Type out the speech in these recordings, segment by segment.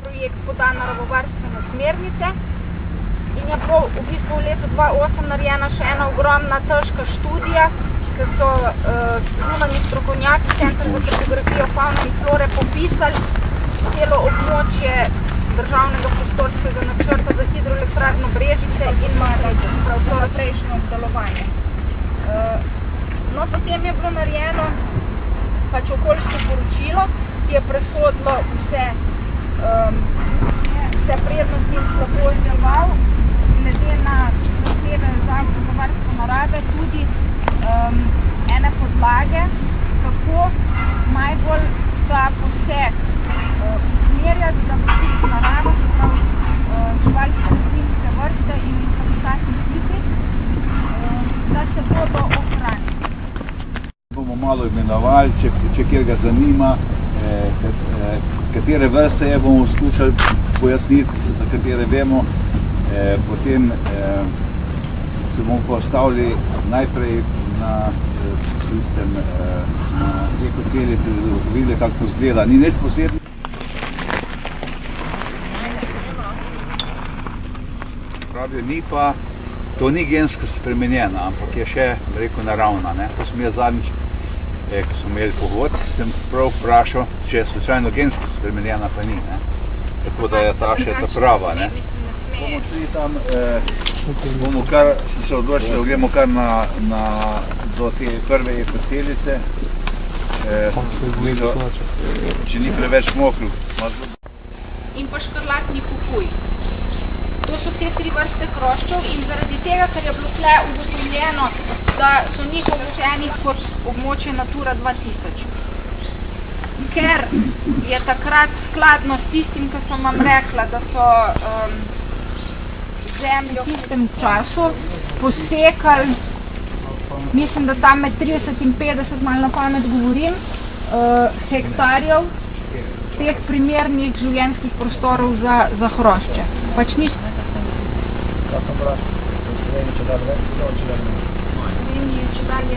projekt poda naravovarstvene smernice in je bilo v bistvu v letu 2008 narejena še ena ogromna težka študija, ki so zunanji strokovnjaki Center za kartografijo favne in flore popisali celo območje državnega prostorskega načrta za hidroelektrarno Brežice in Matrice, se pravi vso prejšnje obdelovanje. No, potem je bilo narejeno pač okoljsko poročilo, ki je presodilo vse prednosti in slabosti val, glede na zahteve za varstvo narave, tudi ene podlage, kako najbolj ta poseg usmerjati, da bo tudi narava, se pravi živalske rastlinske vrste in habitatni tipi, da se bodo ohranili. Bomo malo imenovali, če kjer ga zanima, katere vrste je bomo skušali pojasniti, za katere vemo. Potem se bomo postavili najprej na ekocelice, da bomo videli, kako izgleda. Ni nič posebno. Pravijo, ni pa, to ni gensko spremenjena, ampak je še, rekel, naravna. To smo jaz zadnjič, ko smo imeli pohod, sem prav vprašal, če je slučajno gensko spremenjena, pa ni. Tako da je ta še ta prava. Bomo tudi tam, bomo kar se odločili, gremo kar do te prve ekocelice, če ni preveč mokro. In pa škrlatni pupuj. To so te 3 vrste hroščev in zaradi tega, ker je bilo tle ugotovljeno, da so njih oglašeni kot območje Natura 2000. Ker je takrat skladno s tistim, ki sem vam rekla, da so zemljo v tistem času posekali, mislim, da tam med 30 in 50, malo na pamet govorim, hektarjev teh primernih življenjskih prostorov za hrošče. Pač niso. Kaj sem vprašal? V Sloveniji če dalje več, če dalje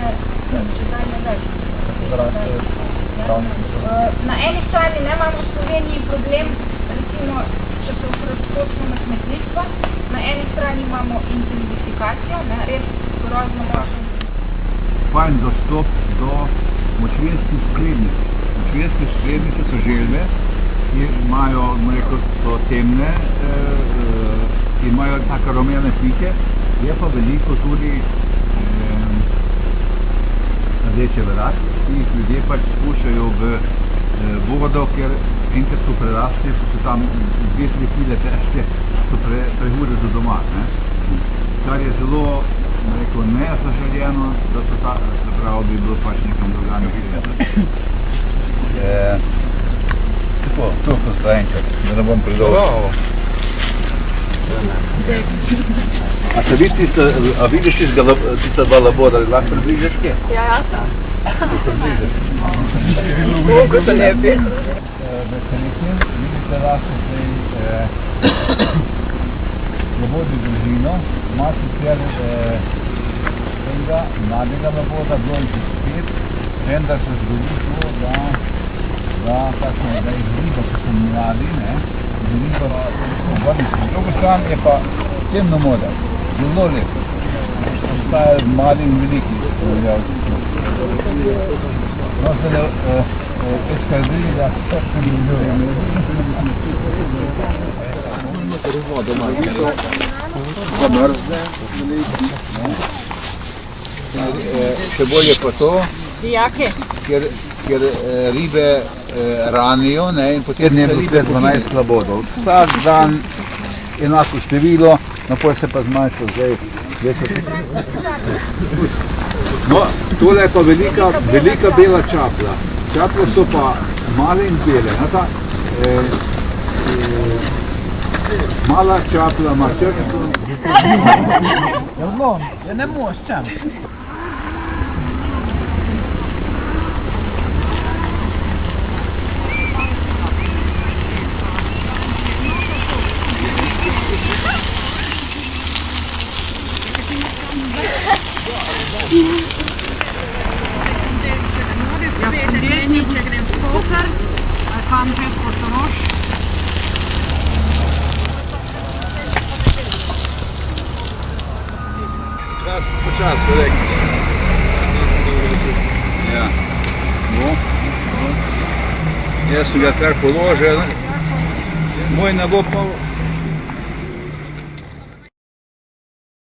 več? V Sloveniji če dalje več. Kaj se pravi, na eni strani ne imamo v Sloveniji problem, recimo, če se osredotočimo na kmetijstvo, na eni strani imamo intenzifikacijo, res grozno močno. Fajn dostop do močvirskih sklednic. Močvirske sklednice so želve, ki imajo, so temne, imajo take rumene pike, je pa veliko tudi rdeče vrat, ki jih ljudje pač spuščajo v vodo, ker enkrat so prerasli, so se tam 2-3 kile težke, so prehude za doma. Kar je zelo, nezaželjeno, da so ta, se pravi, bi bilo pač nekam drugam. Tako, toliko sta enkrat, da ne bom predolgo. A se vidiš tista dva laboda, ali lahko približaš kje? Ja, ta. Koliko to lepi? Vidite lahko labodni družino, ima sicer enega mladega laboda, blonci 5, vendar se zgodi to, da izriba, ko so mladi, izriba obrnici. Drugo stran je pa temno model, zelo lep. Obstajajo mali in veliki. No, zdaj eskadrili, da se zamrzne. Še bolje pa to, ker ribe ranijo in potem se ribe 12 labodov. Vsak dan enako število, napoj se pa zmanjša zdaj. No, tole je pa velika bela čapla. Čapla so pa male in bele. Mala čapla ima črnko. Ja ne moščam. Če grem v Kokar, ali kam že v Portorož, daš počasi, rekel. Ja. No. Jaz sem ga kar položil. Moj ne bo pa